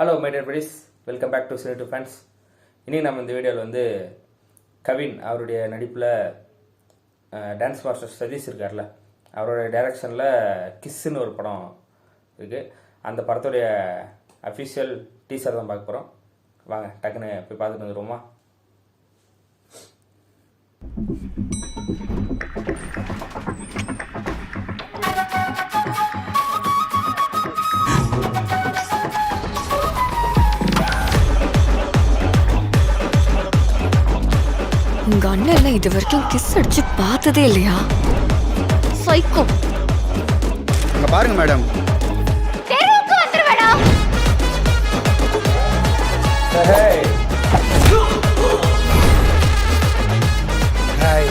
Hello my dear friends, welcome back to cine fans. இன்றைக்கி நம்ம இந்த வீடியோவில் வந்து கவின் அவருடைய நடிப்பில் டான்ஸ் மாஸ்டர் சதீஷ் இருக்கார்ல, அவருடைய டைரக்ஷனில் கிஸ்ஸுன்னு ஒரு படம் இருக்குது. அந்த படத்துடைய அஃபிஷியல் டீசர் தான் பார்க்க போகிறோம். வாங்க டக்குன்னு போய் பார்த்துட்டு வந்துடுவோமா? உங்க அண்ணன் என்ன இது வரைக்கும் கிஸ் அடிச்சு பார்த்ததே இல்லையா? சைக்கோ. அங்க பாருங்க மேடம். தெருவுக்கு வந்துருவேடா. Hey hi.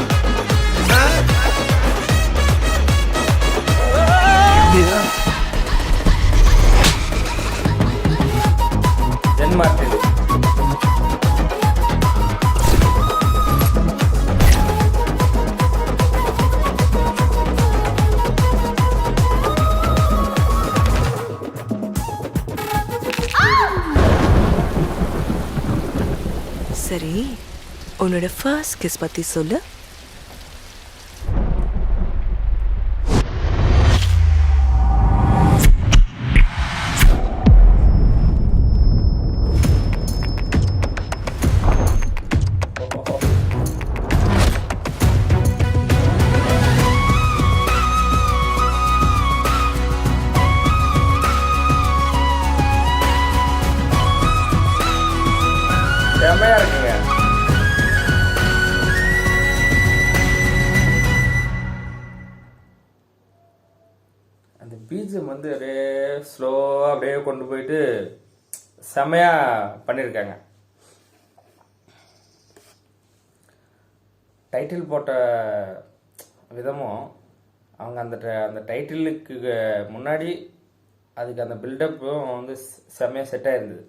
Jen Martin. சரி, உன்னோட ஃபர்ஸ்ட் கிஸ் பத்தி சொல்லு. செம்மையா இருக்குங்க. அந்த பீஜம் வந்து அப்படியே ஸ்லோவாக அப்படியே கொண்டு போயிட்டு செம்மையா பண்ணியிருக்காங்க. டைட்டில் போட்ட விதமும் அவங்க அந்த டைட்டிலுக்கு முன்னாடி அதுக்கு அந்த பில்டப்பும் வந்து செம்மையாக செட் ஆயிருந்தது.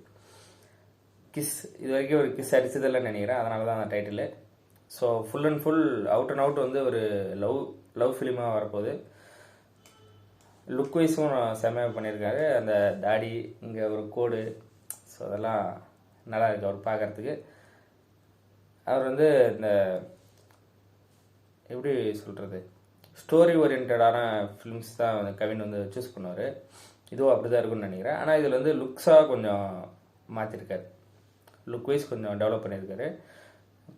கிஸ் இது வரைக்கும் ஒரு கிஸ் அடிச்சதில்லைன்னு நினைக்கிறேன், அதனால தான் அந்த title. So full and full out and out வந்து ஒரு லவ் ஃபிலிமாக வரப்போகுது. லுக் வைஸும் செம்மையாக பண்ணியிருக்காரு. அந்த தாடி, இங்கே ஒரு கோடு, ஸோ அதெல்லாம் நல்லா இருக்கு அவர் பார்க்குறதுக்கு. அவர் வந்து இந்த எப்படி சொல்கிறது, ஸ்டோரி ஓரியன்டான ஃபிலிம்ஸ் தான் வந்து கவின் வந்து சூஸ் பண்ணுவார். இதுவும் அப்படி தான் இருக்குன்னு நினைக்கிறேன். ஆனால் இதில் வந்து லுக்ஸாக கொஞ்சம் மாற்றிருக்காரு. லுக் வைஸ் கொஞ்சம் டெவலப் பண்ணியிருக்காரு.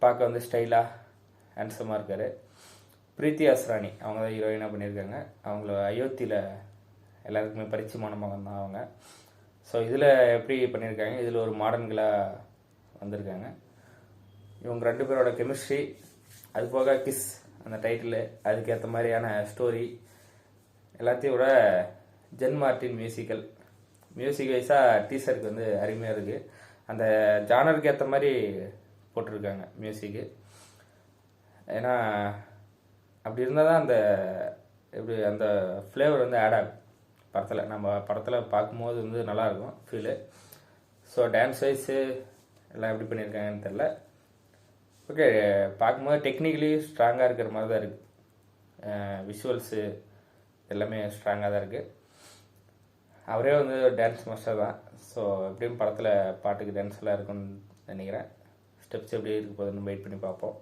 பார்க்க வந்து ஸ்டைலாக ஹேண்ட்ஸமாக இருக்கார். பிரீத்தி அஸ்ரானி அவங்க தான் ஹீரோயினாக பண்ணியிருக்காங்க. அவங்கள அயோத்தியில் எல்லாருக்குமே பரிச்சயமான மகன் தான் அவங்க. ஸோ இதில் எப்படி பண்ணியிருக்காங்க, இதில் ஒரு மாடர்ன்களாக வந்திருக்காங்க. இவங்க ரெண்டு பேரோட கெமிஸ்ட்ரி, அது போக கிஸ் அந்த டைட்டிலு, அதுக்கேற்ற மாதிரியான ஸ்டோரி எல்லாத்தையும் விட ஜென் மார்டின் மியூசிக் வைஸாக டீசருக்கு வந்து அருமையாக இருக்குது. அந்த ஜானருக்கு ஏற்ற மாதிரி போட்டிருக்காங்க மியூசிக்கு. ஏன்னா அப்படி இருந்தால் தான் எப்படி அந்த ஃப்ளேவர் வந்து ஆட் ஆகும் படத்தில். நம்ம படத்தில் பார்க்கும்போது வந்து நல்லாயிருக்கும் ஃபீலு. ஸோ டான்ஸ் வைஸு எல்லாம் எப்படி பண்ணியிருக்காங்கன்னு தெரில. ஓகே, பார்க்கும்போது டெக்னிக்கலி ஸ்ட்ராங்காக இருக்கிற மாதிரி தான் இருக்குது. விஷுவல்ஸு எல்லாமே ஸ்ட்ராங்காக தான் இருக்குது. அவரே வந்து டான்ஸ் மாஸ்டர் தான். ஸோ எப்படியும் படத்தில் பாட்டுக்கு டான்ஸ் எல்லாம் இருக்குன்னு நினைக்கிறேன். ஸ்டெப்ஸ் எப்படி இருக்க போதுன்னு வெயிட் பண்ணி பார்ப்போம்.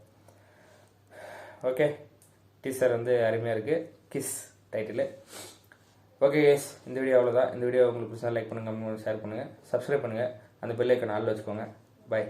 ஓகே, டீசர் வந்து அருமையாக இருக்குது, கிஸ் டைட்டிலு. ஓகே கேஸ், இந்த வீடியோ அவ்வளோதான். இந்த வீடியோ உங்களுக்கு பிடிச்சா லைக் பண்ணுங்கள், கமெண்ட் பண்ணுங்கள், ஷேர் பண்ணுங்கள், சப்ஸ்கிரைப் பண்ணுங்கள், அந்த பெல் ஐக்கான் ஆல்ல வச்சுக்கோங்க. பை.